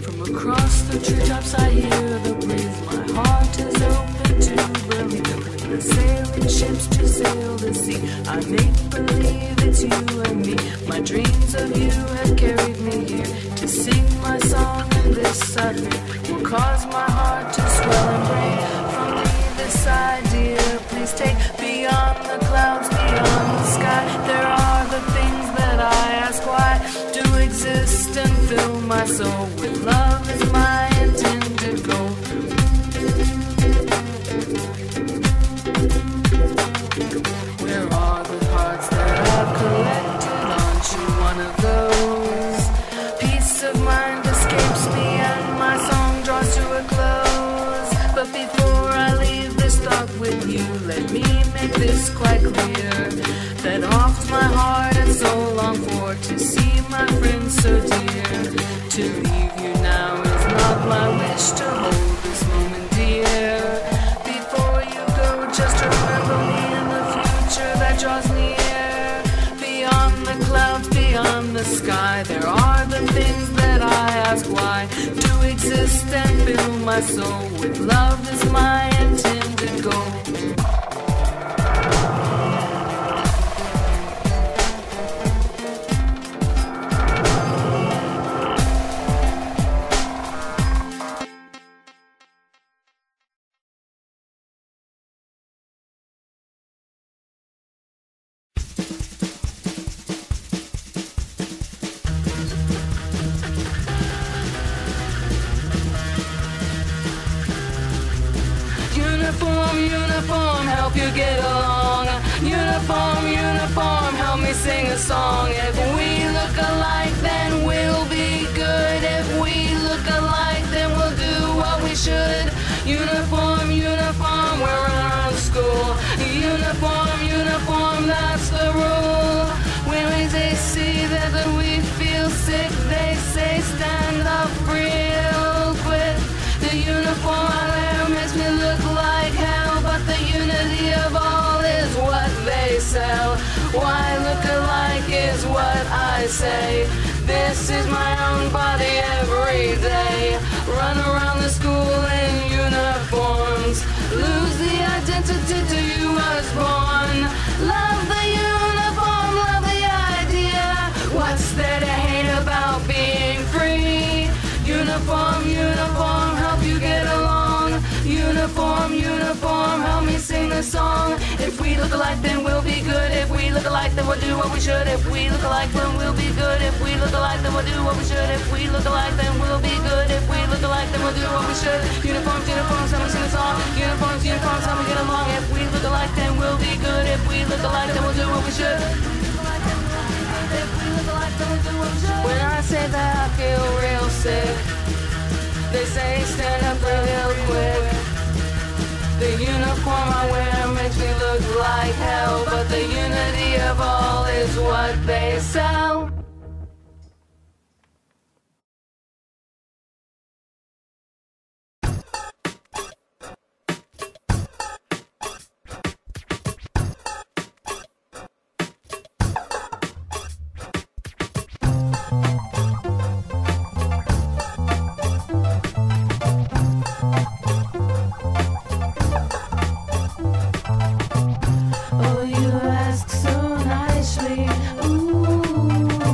From across the treetops I hear the breeze. My heart is open to believe. With the sailing ships to sail the sea, I make believe it's you and me. My dreams of you have carried me here to sing my song, and this I fear will cause my heart to swell and break. From me this idea, please take beyond the clouds, beyond the sky. There are the things that I ask why do exist and fill my soul with love is my intended goal. Where are the hearts that I've collected? Aren't you one of those? Peace of mind escapes me and my song draws to a close. But before I leave this thought with you, let me make this quite clear, that oft my heart and soul long for to see my friends so dear. To leave you now is not my wish, to hold this moment dear. Before you go, just remember me in the future that draws near. Beyond the clouds, beyond the sky, there are the things that I ask why do exist and fill my soul with love is my intended goal. Uniform, help you get along. Uniform, help me sing a song. If we look alike, then we'll be good. If we look alike, then we'll do what we should. Uniform, we're around school. Uniform, that's the rule. When they see that we feel sick, they say stand up real quick. The uniform I wear makes me look like hell, but the unity of all is what they sell. Why look alike is what I say. This is my own body every day. Run around the school in uniforms. Lose the identity to you was born. Love the uniform, love the idea. What's there to hate about being free? Uniform, help you get along. Uniform, help me sing a song. If we look alike, then we'll be good. If we look alike, then we'll do what we should. If we look alike, then we'll be good. If we look alike, then we'll do what we should. If we look alike, then we'll be good. If we look alike, then we'll do what we should. Uniforms, help me sing a song. Uniforms, help me get along. If we look alike, then we'll be good. If we look alike, then we'll do what we should. When I say that I feel real sick, they say stand up real quick. The uniform I wear makes me look like hell, but the unity of all is what they sell. Oh, you ask so nicely. Ooh.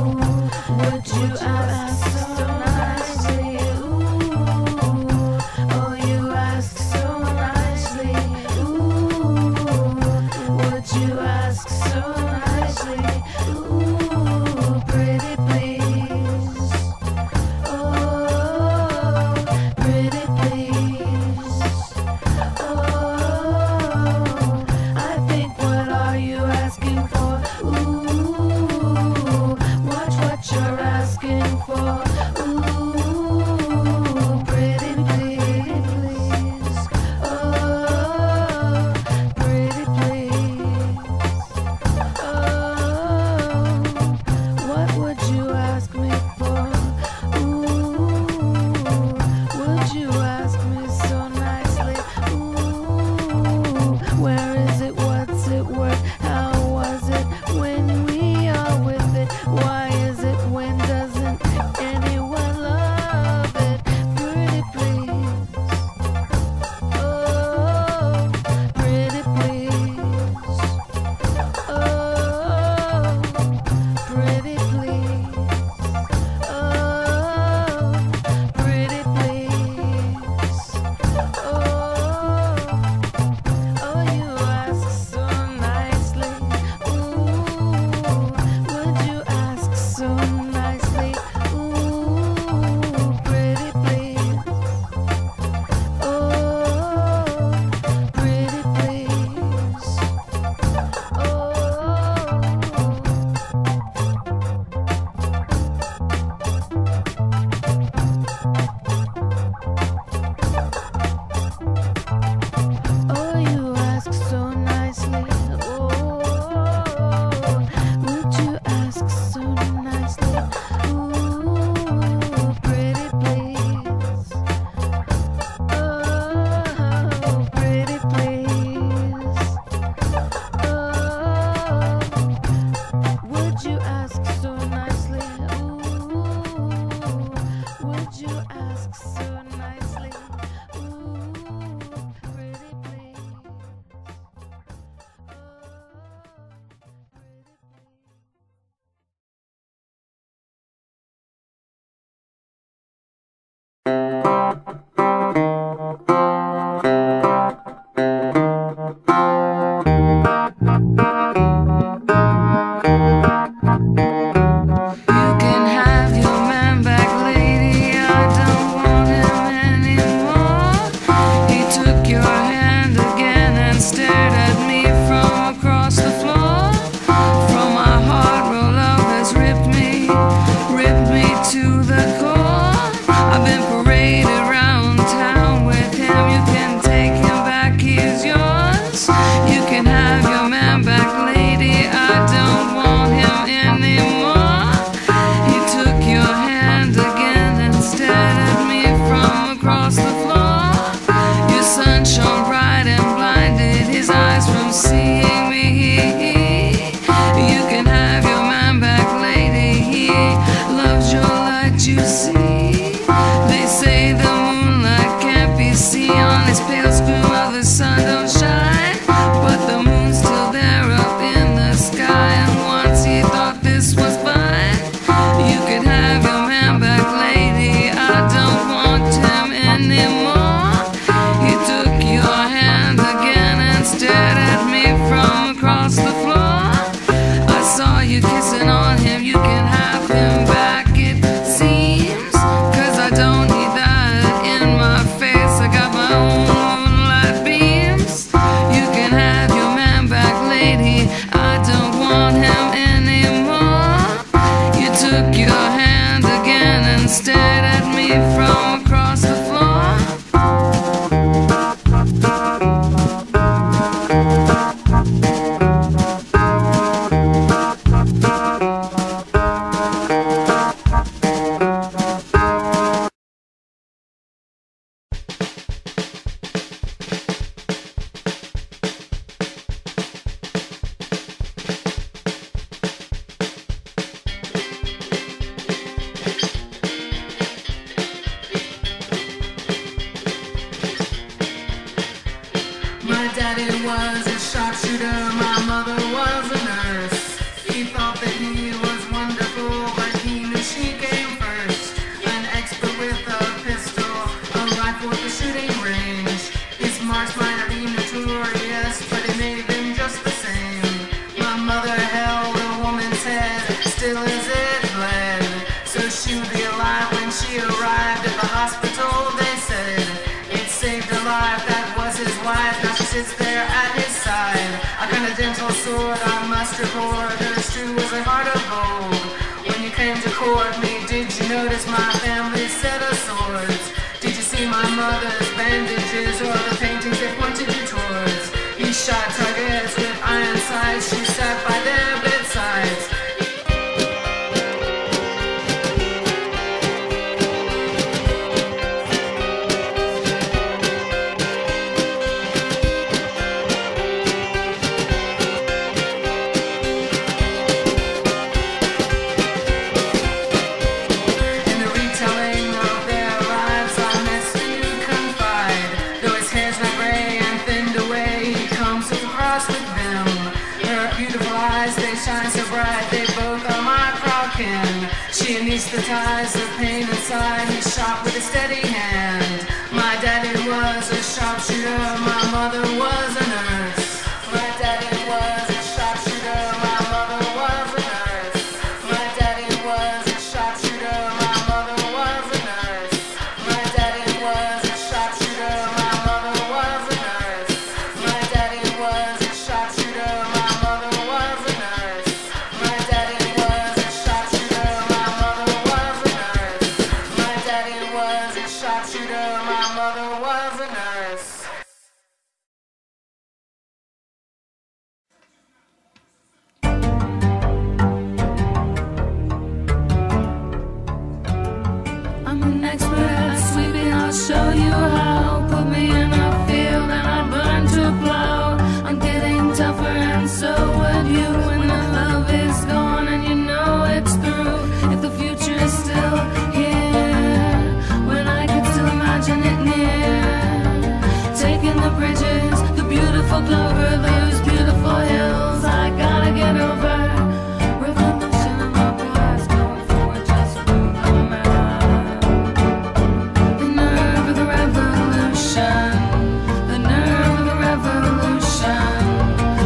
The nerve of the revolution,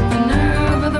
the nerve of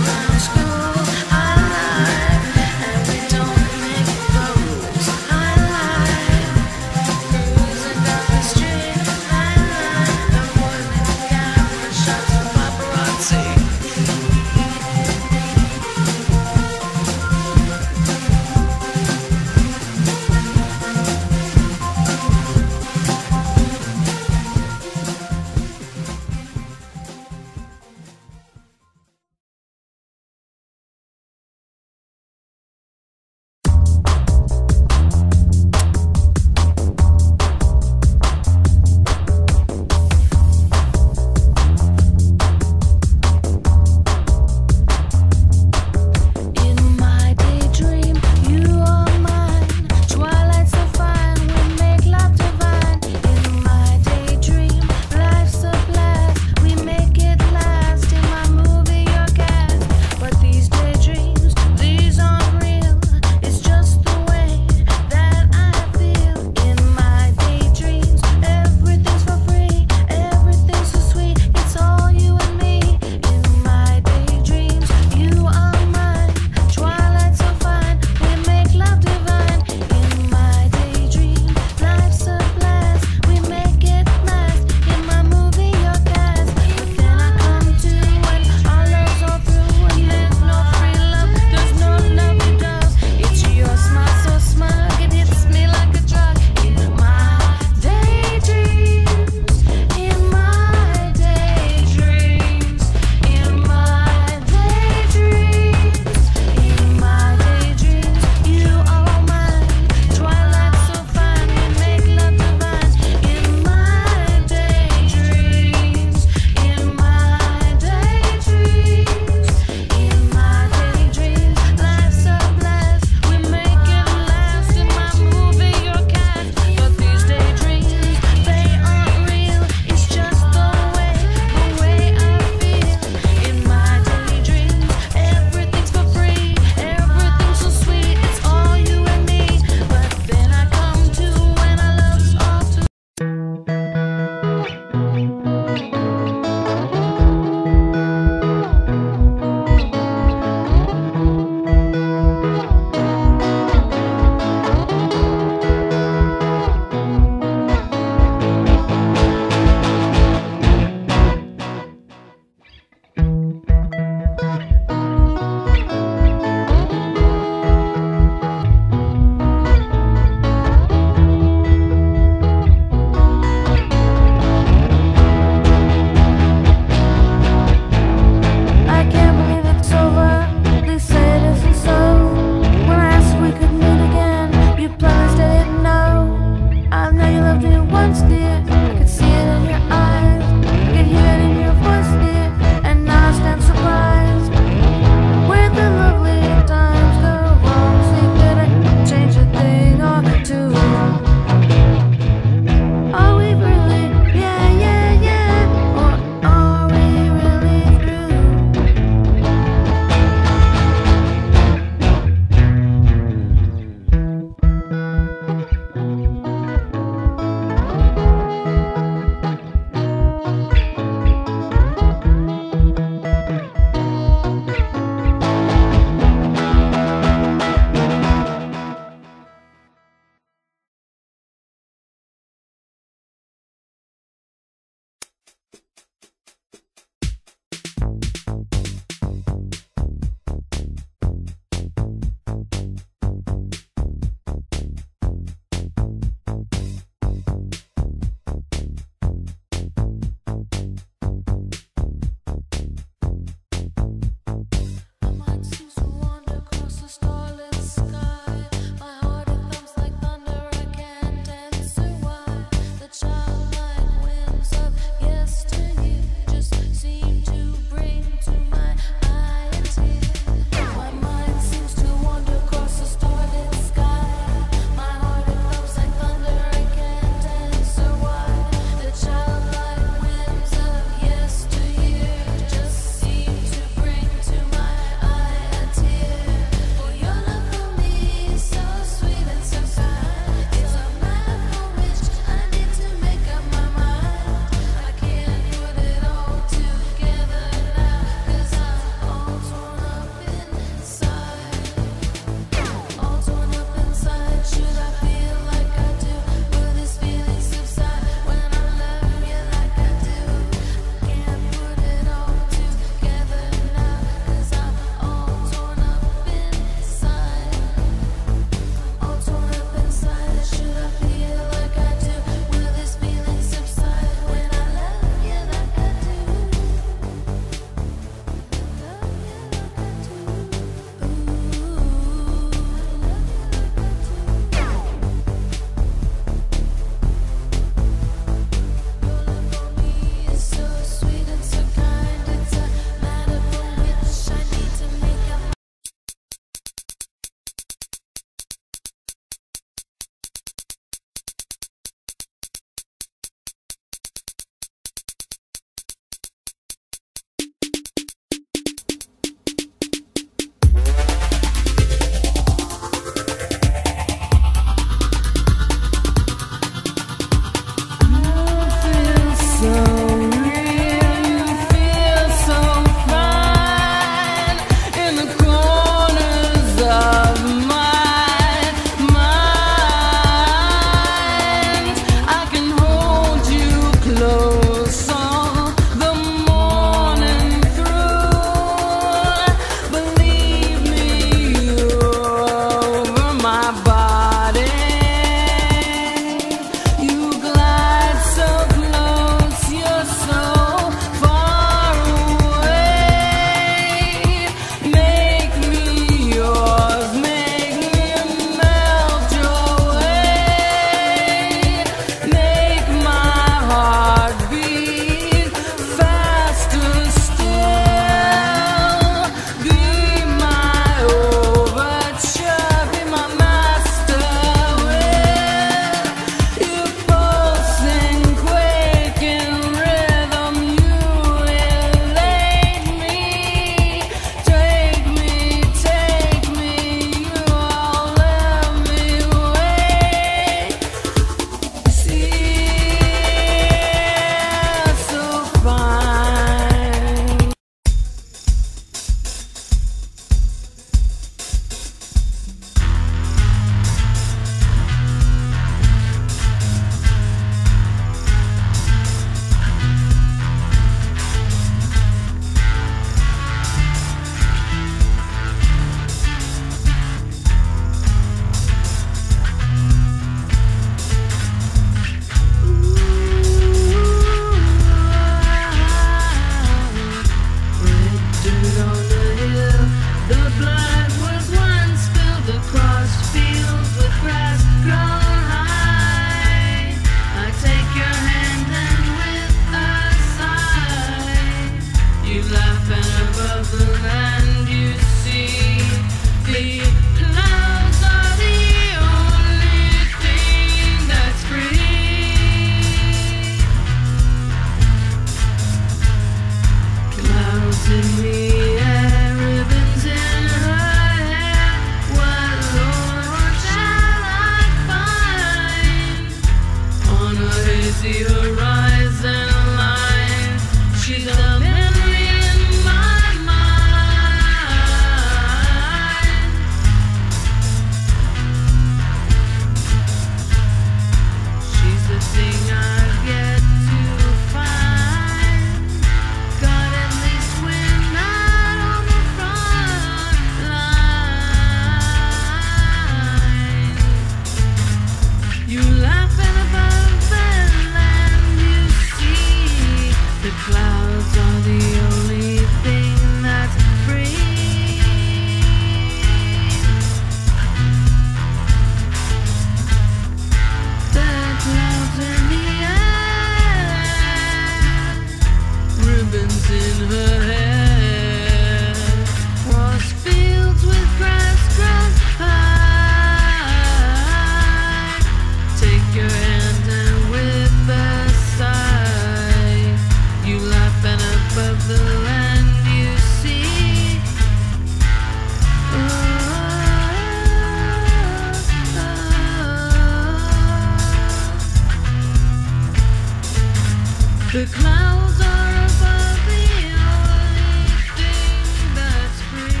The clouds are above the only thing that's free.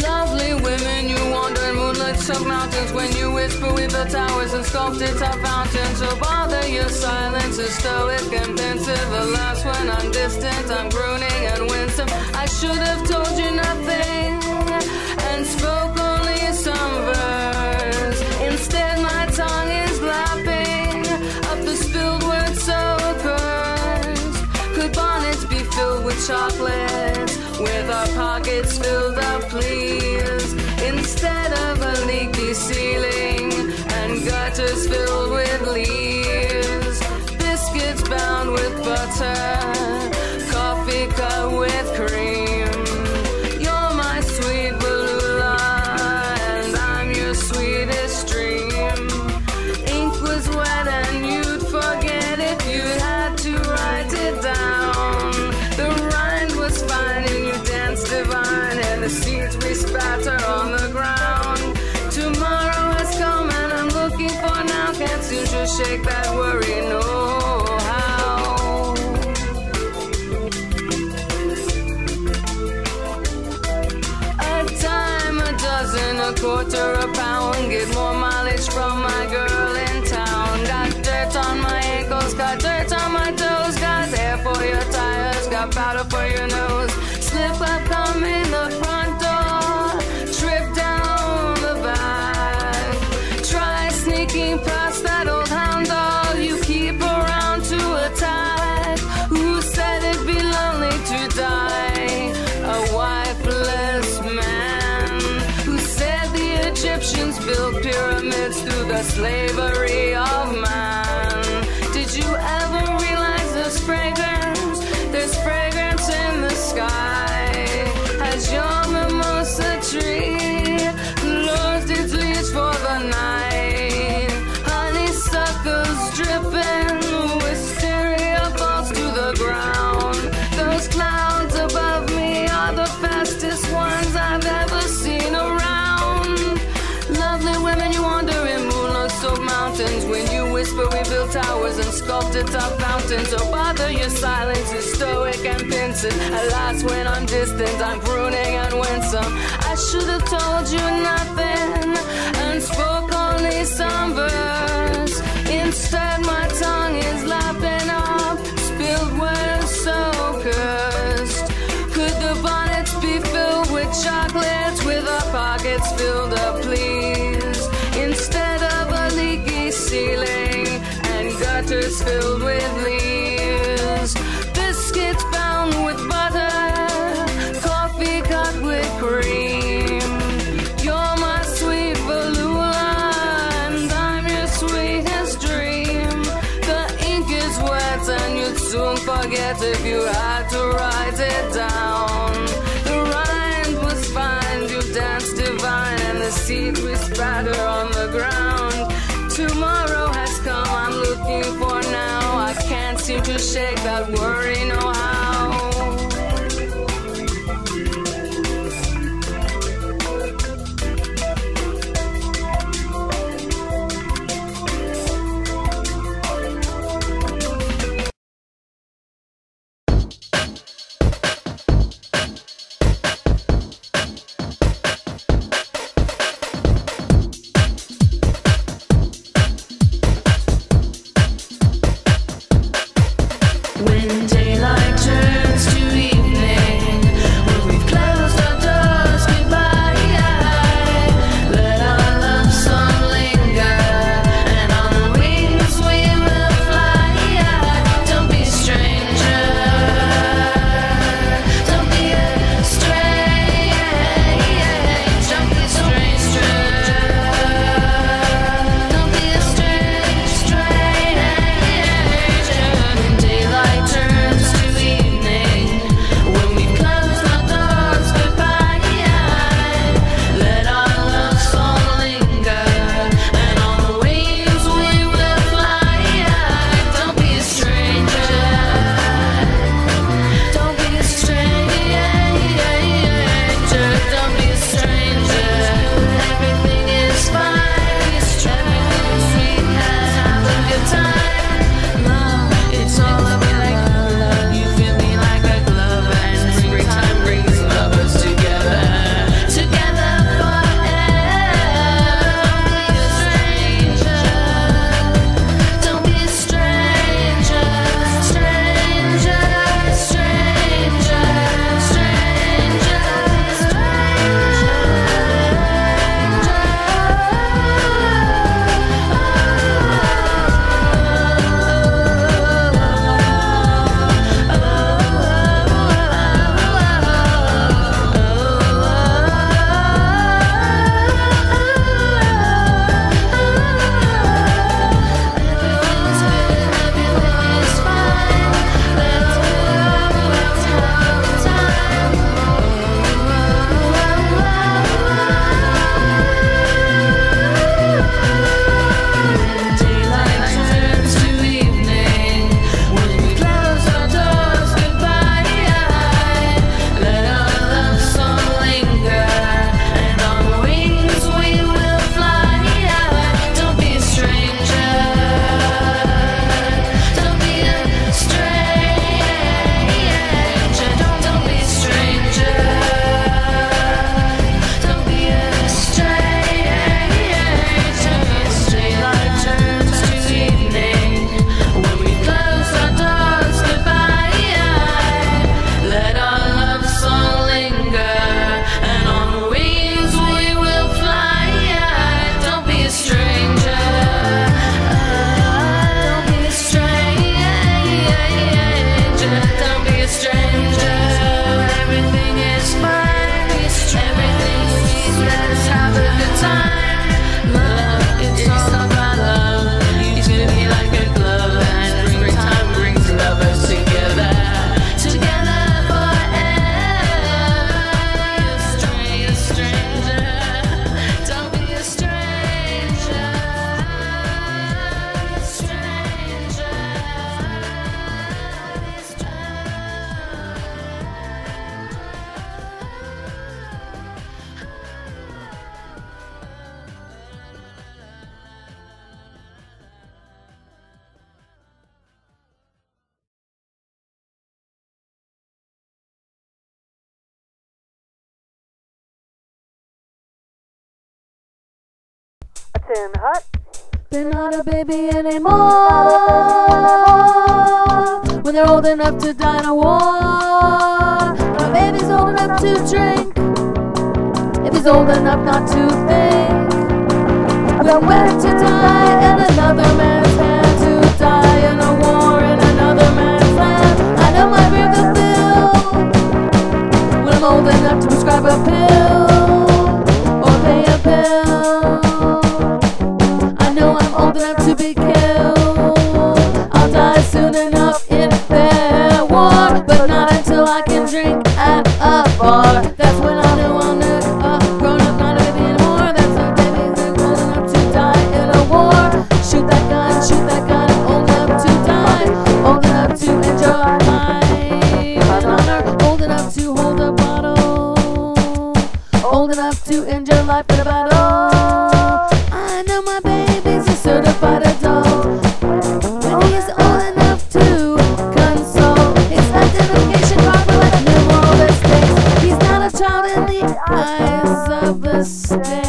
Lovely women, you wander in moonlit sub mountains. When you whisper, we built towers and sculpted top fountains. So bother your silence is stoic and pensive. Alas, when I'm distant, I'm groaning and winsome. I should have told you nothing and spoke only some verse. Instead, my tongue is lapping up the spilled words so cursed. Could bonnets be filled with chocolates, with our pockets filled up, please, instead of a leaky ceiling and gutters filled with leaves? Biscuits bound with butter, coffee cut with cream. You're my sweet Balula, and I'm your sweetest dream. Ink was wet and you'd forget if you had to write it down. The rind was fine and you danced divine, and the seeds we spatter on the ground. Tomorrow has come and I'm looking for now. Can't seem to shake that worry, no how. A dime, a dozen, a quarter, a pound. Get more mileage from my girl in town. Got dirt on my ankles, got dirt on my toes. Got hair for your tires, got powder for your nose. Slip up, come in the front door, trip down the back. Try sneaking past that old hound dog you keep around to attack. Who said it'd be lonely to die? A wifeless man. Who said the Egyptians built pyramids through the slavery of man? Did you ever realize there's fragrance? There's fragrance in the sky. Has your mimosa tree lost its leaves for the night? Honeysuckles dripping, wisteria falls to the ground. Those clouds above me are the fastest ones I've ever seen around. Lovely women, you wander in moonlit-soaked mountains. When you whisper, we build towers and sculpted top fountains. So bother your silence is stoic and pensive. Alas, when I'm distant, I'm crooning and winsome. I should have told you nothing and spoke only some verse. Instead, my tongue is lapping up spilled words so cursed. Could the bonnets be filled with chocolates, with our pockets filled up, please, instead of a leaky ceiling and gutters filled with leaves? Biscuits bound with butter, coffee cut with cream. You're my sweet Balula, and I'm your sweetest dream. The ink is wet and you'd soon forget if you had to write it down. The rind was fine, you danced divine, and the seeds we spatter on the ground. Tomorrow has come, I'm looking for now. I can't seem to shake that worry, no how. When day tin hut. They're not a baby anymore. When they're old enough to die in a war. My baby's old enough to drink. If he's old enough not to think. We're wed to die in another man's hand. To die in a war in another man's land. I know my rib will fill when I'm old enough to prescribe a pill or pay a bill. I know I'm old enough to be killed. I'll die soon enough in their war, but not until I can drink at a bar. That's when I know I'm a grown up, not a baby anymore. That's a baby that's old enough to die in a war. Shoot that gun, old enough to die, old enough to enjoy life and honor, old enough to hold a bottle, old enough to enjoy life in a battle. I know my baby's a certified adult when he's old enough to console his identification card will let him all the stakes. He's not a child in the eyes of the state.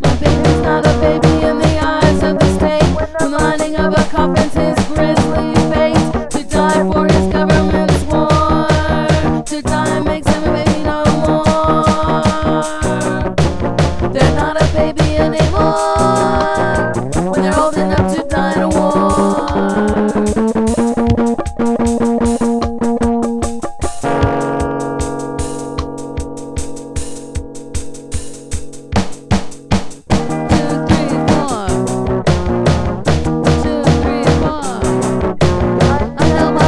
My baby's not a baby in the eyes of the state. When the lining of a coffin's his grisly fate. To die for his government's war. To die makes him a baby no more. They're not a baby anymore when they're old enough to die in a war.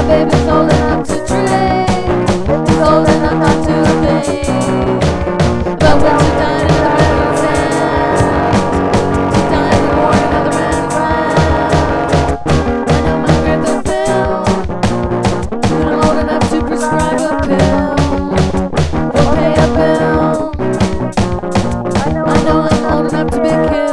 Baby's old enough to drink, he's old enough not to think. But when to die in another man's hand, to die in war in another man's land. I know my grave will fill when I'm old enough to prescribe a pill or pay a bill. I know I'm old enough to be killed.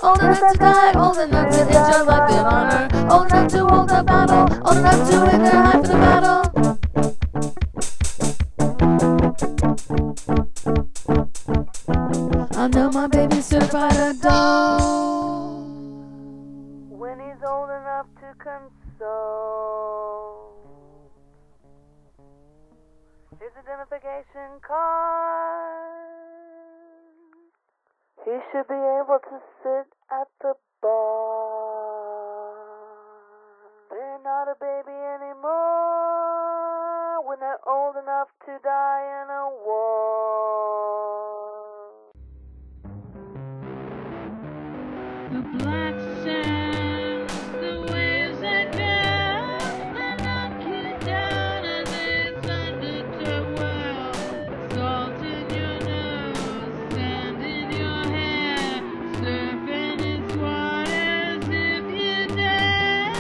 Old enough to die, old enough to enjoy life in honor, old enough to hold a battle, old enough to win their life in a battle. I know my baby's certified adult when he's old enough to console his identification card. He should be able to sit at the bar. They're not a baby anymore when they're old enough to die in a war. The black sands, the waves that go, they knock you down as it's undertow well. Salt in your nose, sand in your hair, surfing its waters if you dare.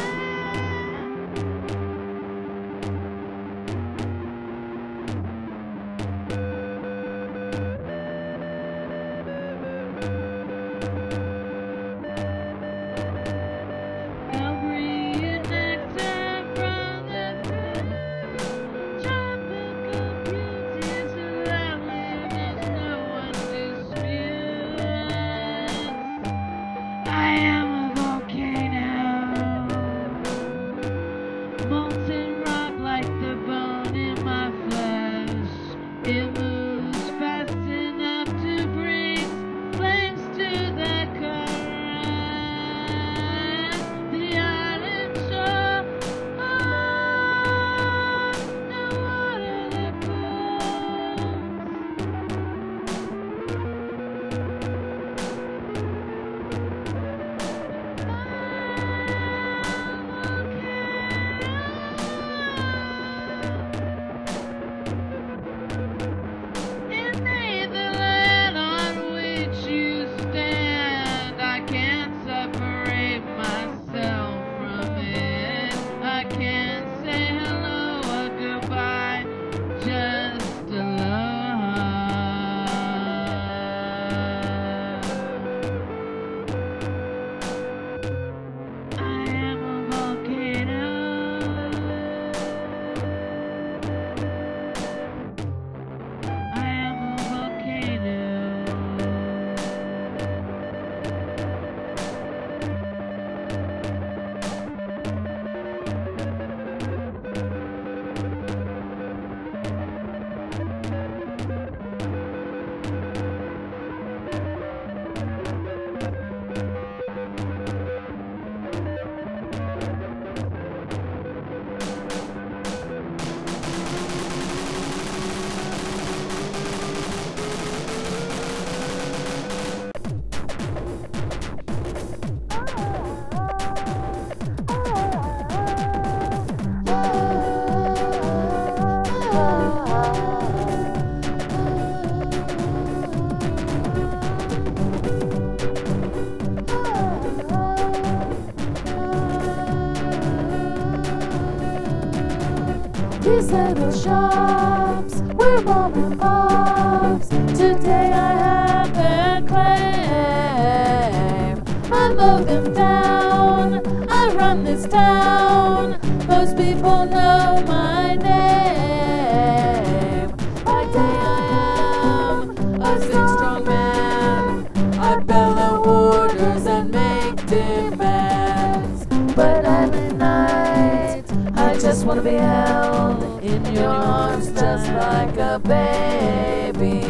These little shops were mom and pops. Today I have their claim. I mow them down, I run this town. Most people know my name. By day I am a big strong man. I bellow orders and make demands. But at night I just wanna be held in your arms just like a baby.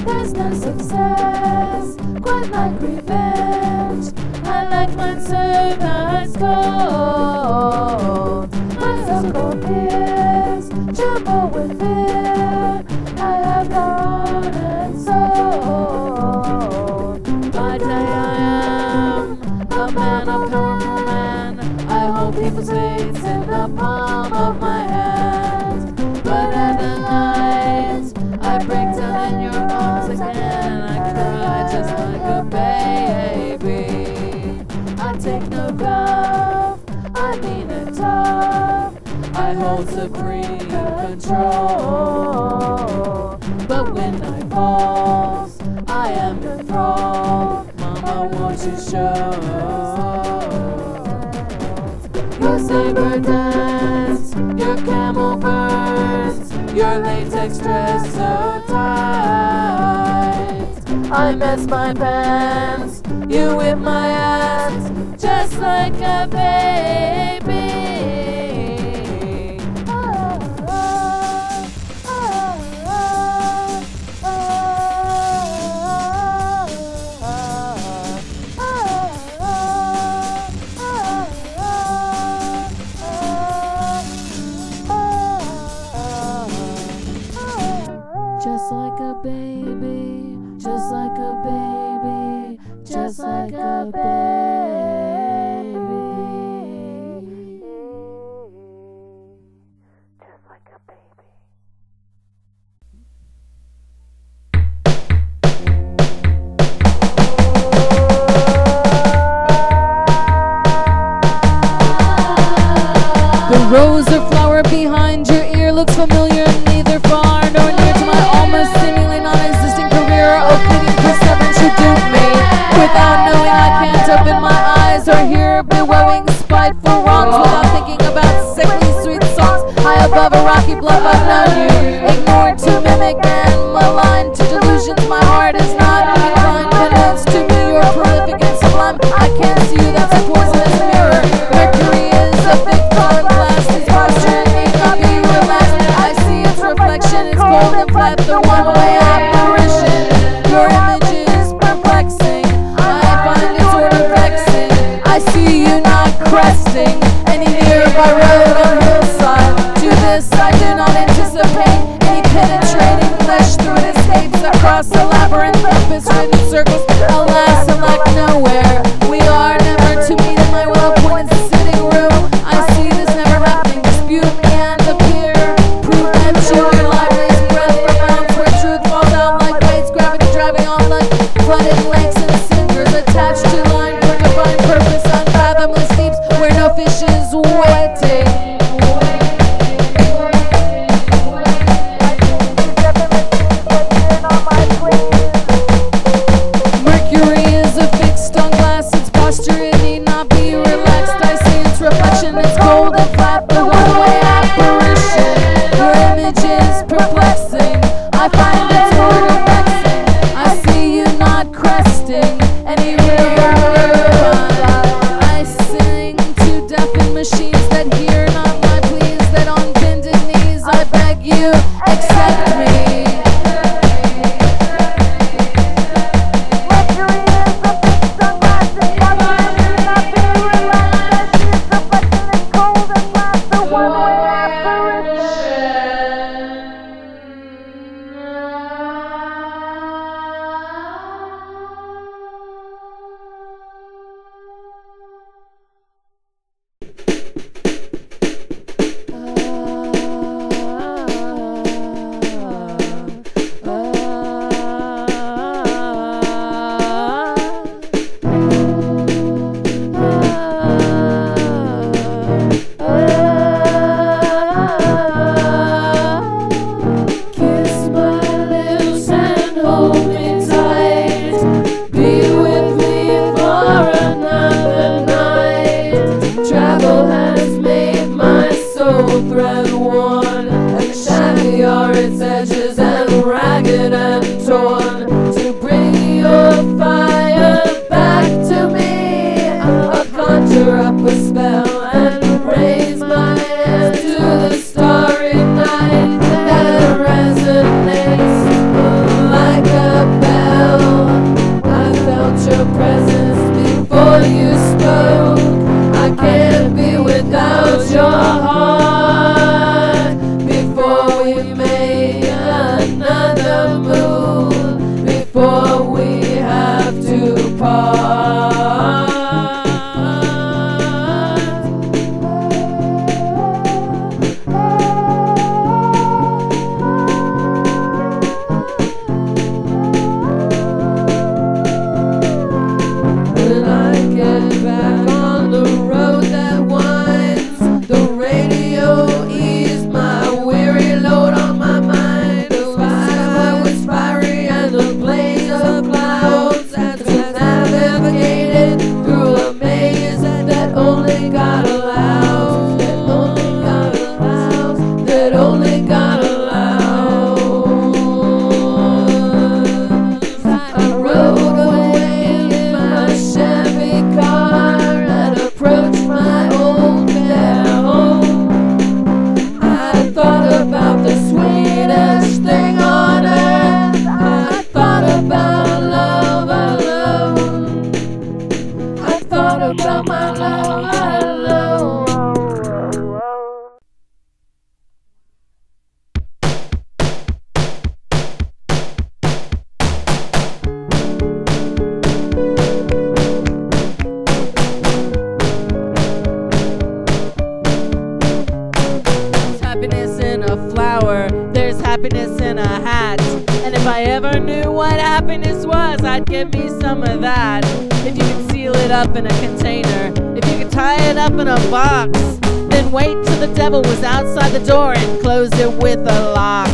There's no success quite like revenge. I like mine served ice cold. My so-called peers tremble with fear. I have their heart and soul. By day I am a man, a powerful man. I hold people's fates in the palm of my hand. But at the night, I break down in your arms again, and I cry just like a baby. I take no guff, I mean it tough. I hold supreme control. But when night falls, I am enthralled. Mama, won't you show? Your saber dance, your camel burns, your latex dress so tight. I mess my pants, you whip my ass, just like a baby. Just like a baby, just like a baby, just like a baby. Just like a baby. The rose or flower behind your ear looks familiar, neither far nor near to my almost seemingly non-existent career. Oh, fleeting perseverance you dupe me. Without knowing I can't open my eyes or hear bewailing spiteful wrongs. Without thinking about sickly sweet songs high above a rocky bluff I've known you. Ignored to mimic and maligned to delusions. My heart is not inclined, convinced to be your prolific and sublime. I can't see you, that's a poisonous mirror. Mercury is a thick colored glass. This posture need not be relaxed. I see its reflection, it's cold and flat, the one-way apparition. Your image is perplexing, I find it sort of vexing. I see you not cresting any nearby road or hillside. To this I do not anticipate any penetrating flesh through it escapes across the labyrinth of its-ridden circles. Alas, I lack nowhere. We are never to meet in my well-appointed sitting room. I see this never happening. Dispute me and appear. Prove that your life is breath from mouths where truth falls out like weights. Gravity driving on like flooded lakes and cinders attached to line for divine purpose. Unfathomless deeps where no fish is waiting. its edges and ragged and torn, to bring your fire back to me. I'll conjure up a spell and raise my hand to the starry night that resonates like a bell. I felt your presence before you spoke. I can't be without your heart. Before we make another move, before we have to part. When I get back on the road that winds, the radio eased my weary load on my mind. The sky was fiery and the blaze of clouds, and to navigate it through a maze that only God allows, that only God allows, that only God allows. I rode away in my Chevy car and approached my old bare home. I thought about the sweetest thing on earth. I thought about love alone. I thought about my love alone. There's happiness in a flower, there's happiness in a hat. And if I ever knew what happiness was, I'd give me some of that. If you could seal it up in a container, if you could tie it up in a box, then wait till the devil was outside the door and close it with a lock.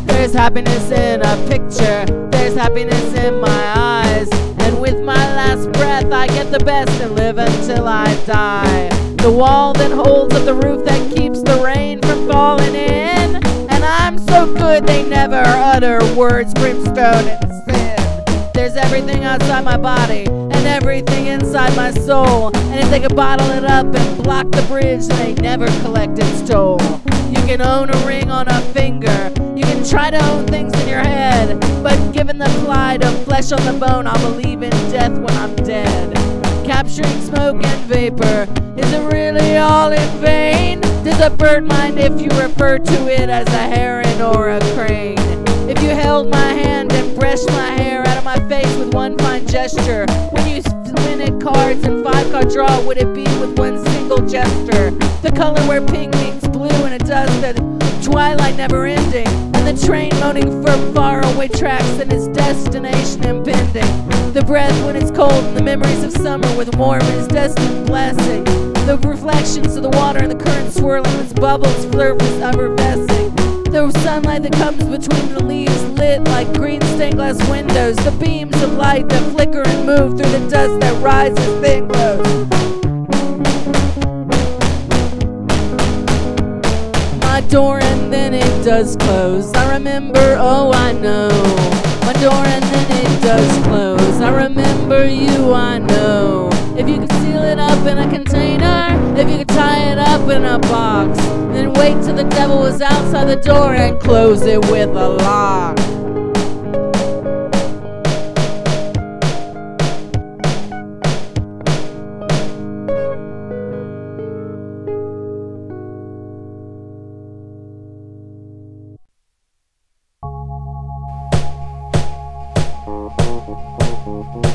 There's happiness in a picture, there's happiness in my eyes, and with my last breath I get the best and live until I die. The wall that holds up the roof that keeps the rain from falling in, and I'm so good they never utter words, brimstone and sin. There's everything outside my body and everything inside my soul, and if they could bottle it up and block the bridge, they never collect its toll. You can own a ring on a finger, you can try to own things in your head, but given the plight of flesh on the bone, I'll believe in death when I'm dead. Capturing smoke and vapor, is it really all in vain? Does a bird mind if you refer to it as a heron or a crane? If you held my hand and brushed my hair out of my face with one fine gesture, when you win at cards and 5-card draw, would it be with one single gesture? The color where pink meets blue in a dusk that twilight never ending, and the train moaning from faraway tracks and its destination impending. The breath when it's cold and the memories of summer with warm is destined blessing. The reflections of the water and the current swirling, its bubbles flirt with effervescing. The sunlight that comes between the leaves lit like green stained glass windows. The beams of light that flicker and move through the dust that rises thin glows. My door and then it does close. I remember, oh I know. My door and then it does close. I remember you, I know. If you could seal it up in a container, if you could tie it up in a box, then wait till the devil was outside the door and close it with a lock.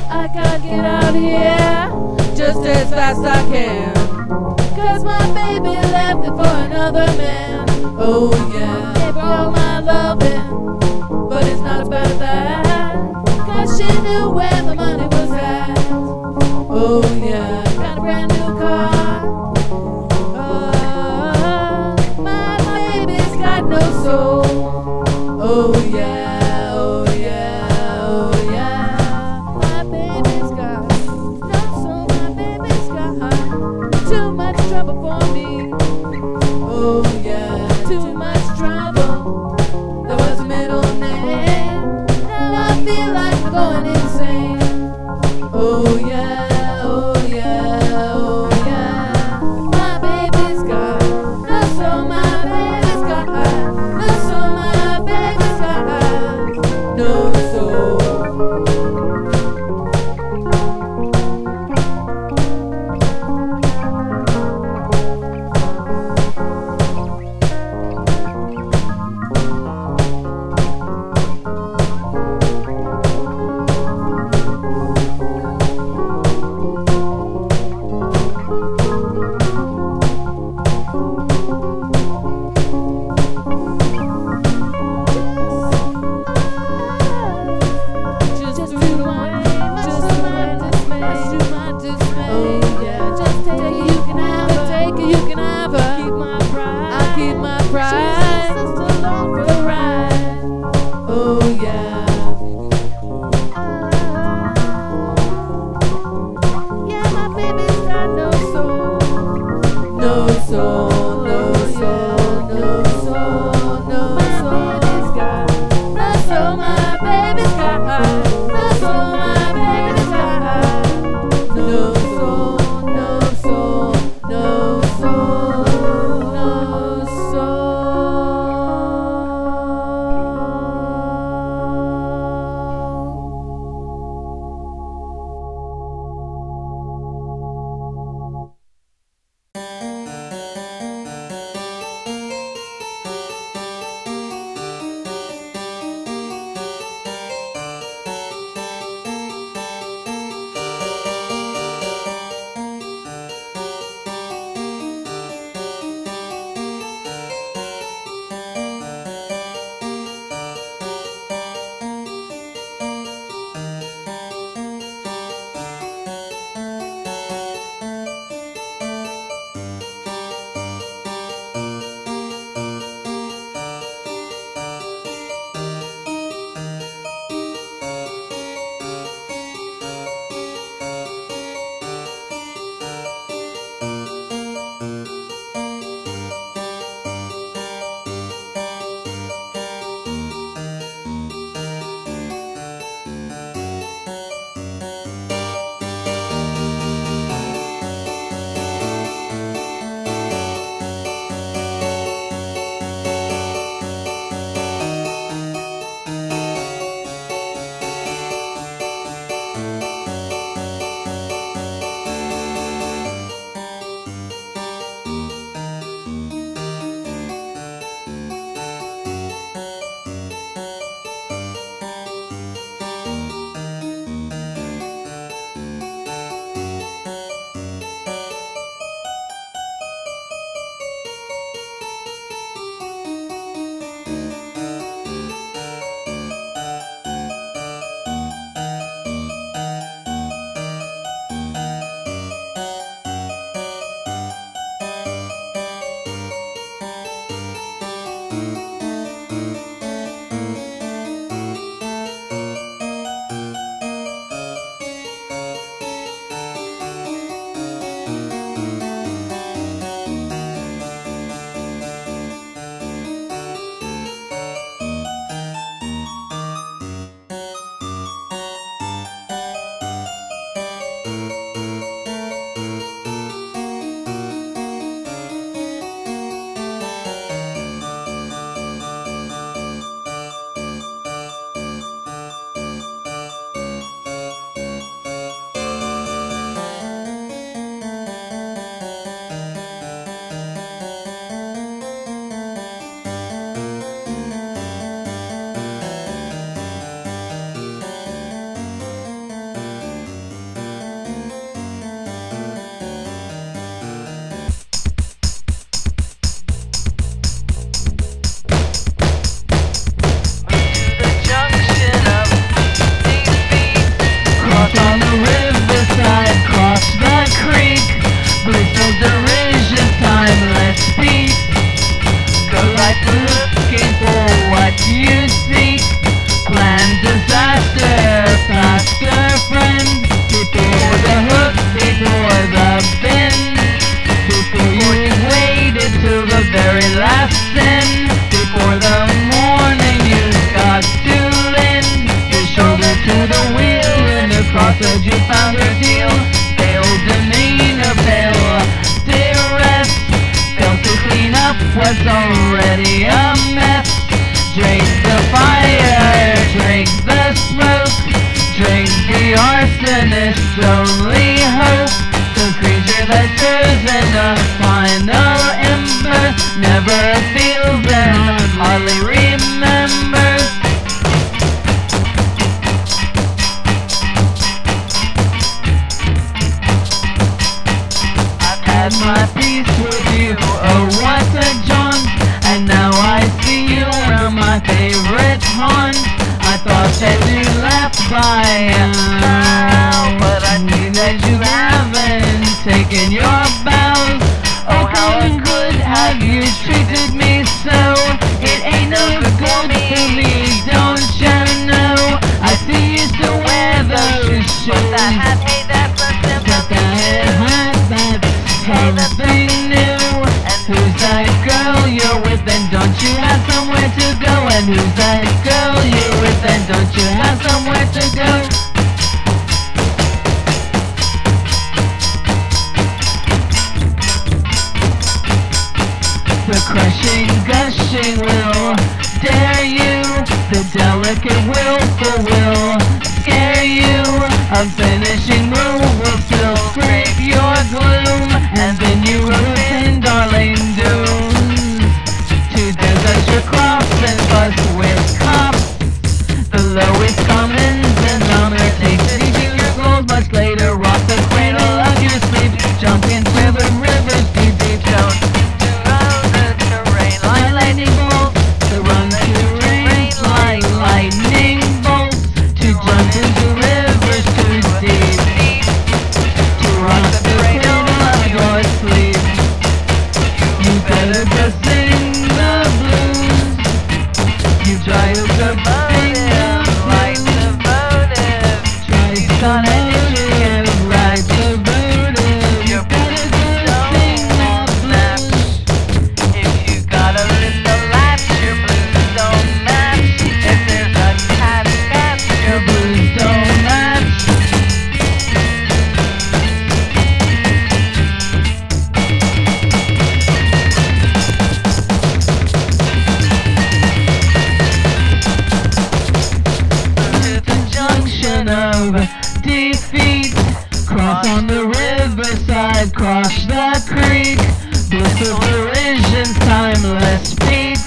I gotta get out of here just as fast I can, 'cause my baby left it for another man. Oh yeah, gave her all my loving, but it's not about that, 'cause she knew where the money was at. Oh yeah, got a brand new car. My baby's got no soul. Oh yeah, oh yeah, oh yeah. My baby's got no soul. My baby's got too much trouble for me. Oh yeah, too much trouble. There was favorite haunt. I thought that you left by now, but I see that you haven't taken your bows. Oh, how I could have you treated me so. It ain't no good for me, don't you know? I see you still wear those shoes. But that hat, hey, that's a simple thing. Something new. And who's that girl you're with? And don't you have somewhere to go? And who's that girl you're with? And don't you have somewhere to go? The crushing, gushing will dare you. The delicate willful will scare you. Unfinishing move will still scrape your gloom, and then you will win, darling, doom. To desert your crops and bust with cops. The lowest commons and nominations. Reaching your goals much later. Rock the cradle of your sleep. Jump into the rivers deep, deep down. Lightning bolts, to run to rain like lightning bolts, to jump into rivers too deep, to rock the cradle of your sleep. You better go sing the blues. You try to go sing the like the votive. Try to like the votive. You better go sing the blues. If you gotta lift the latch, your blues don't match. If there's a cat, your blues don't match. To the junction of defeat, cross on the riverside, cross the creek. Bliss of derision, timeless beats.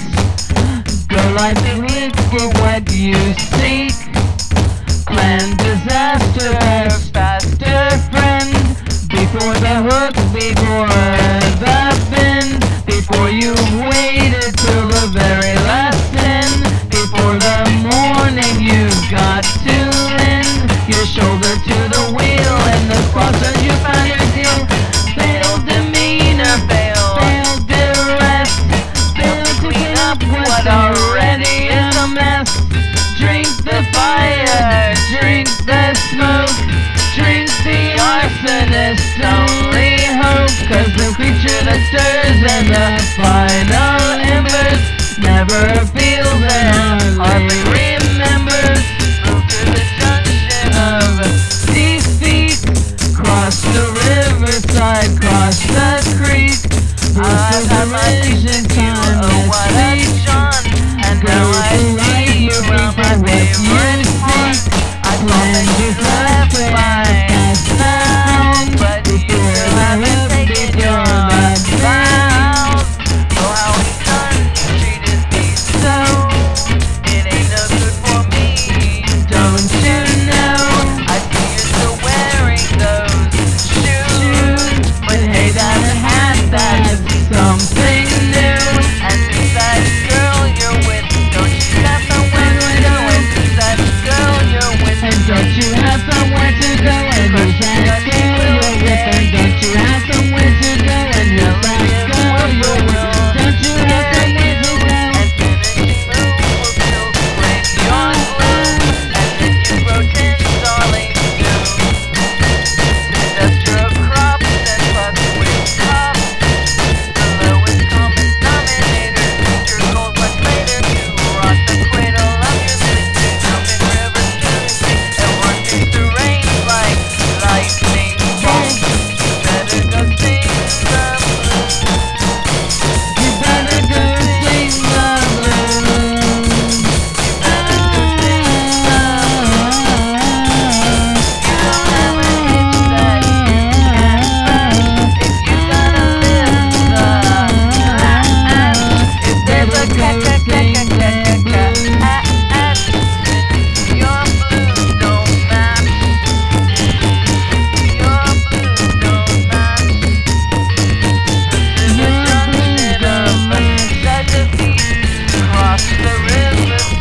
Go like the leak for what you seek. Plan disaster, faster friend. Before the hook, before the bend. Before you waited till the very last end. Before the morning, you've got to lend your shoulder to the wheel, and the crosser you found your deal. Fail demeanor, fail duress, fail to clean up what already is a mess. Drink the fire, drink the smoke, drink the arsonist's only hope. 'Cause the creature that stirs in the final embers never feels and hardly remembers. Move to the junction of defeat. Cross the riverside, cross the creek. I've had my vision view of what I've shone, and now I see you from my favorite haunt. I plan to left by now, but you still haven't taken your bound. Oh, how he done treated me so. It ain't no good for me, don't you know? I see you're still wearing those shoes, but hey, that hat, that's something new. And who's that girl you're with? Don't you have somewhere to go? And who's that girl you're with? And don't you have somewhere to go? And who's that girl you're with? And don't you have somewhere to go? And who's that girl you're with? Don't you have somewhere to go? And finishing move will still break your gloom, and then you grow tin, darling, doom. Dust your crops and fuck with cops. The lowest common denominator. Your goals much later. You rock the cradle of your sleep. You jump in rivers to sleep, and run through the rain like lightning bolts. You better go sing the blues. You better go sing the blues. You better go sing the blues. You don't have an itch that you can't scratch. If you gotta live the latch, if there's a cat, your blues don't match. Your blues don't match. To the junction of such a beat, cross the river.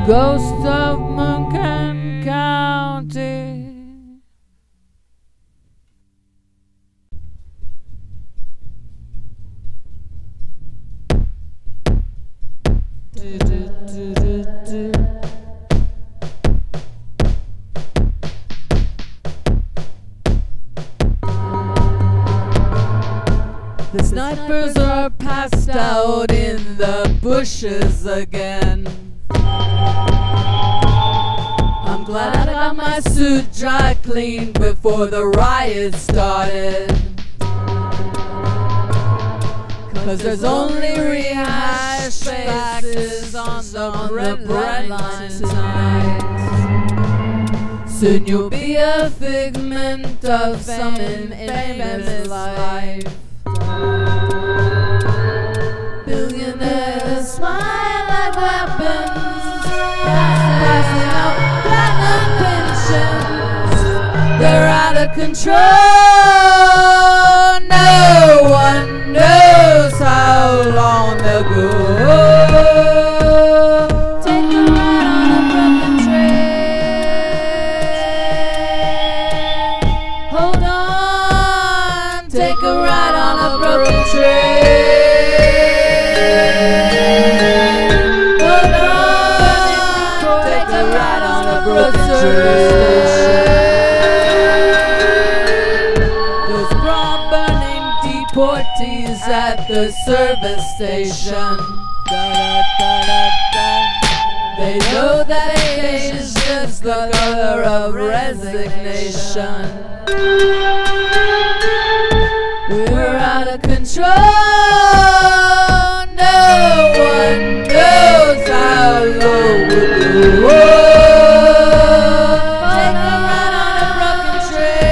Ghost of Monocles County. The snipers are passed out in the bushes again. I'm glad I got my suit dry cleaned before the riot started. 'Cause there's only rehash faces on the bread line tonight. Soon you'll be a figment of some infamous life. Billionaires smile like weapons, passing out platinum pensions. They're out of control. No one knows how long they'll go. Take a ride on a broken train. Hold on, take a ride on a broken train. Hold on, take a ride on a broken train. Those bra-burning deportees at the service station. They know that age is just the color of resignation. We're out of control. No one knows how low we'll go. Take a ride on a broken train.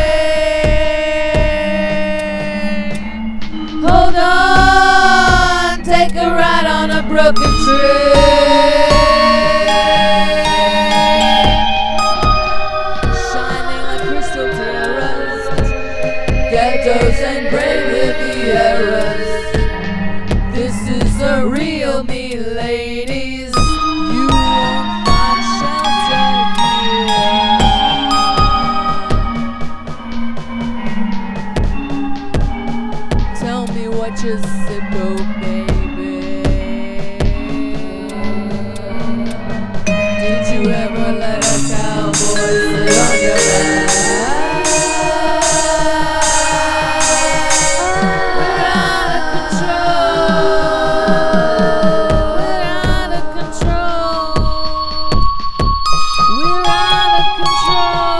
Hold on, take a ride on a broken train. Shining like crystal tiaras, ghettos and brave Rivieras. This is a real me, ladies. You won't find shelter here. Tell me what you sicko, baby. Did you ever let a cowboy sit on your back? We're out of control. We're out of control. We're out of control.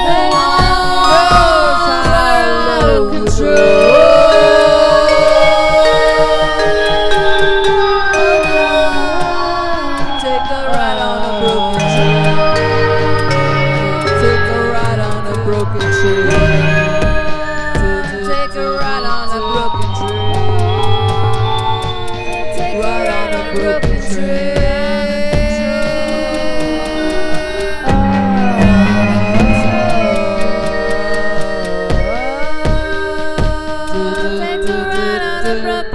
No one knows how low control. Take a ride on a broken train. Take a ride on a broken train. Take a ride on a broken train. Take a ride on a broken train. Take a ride on a broken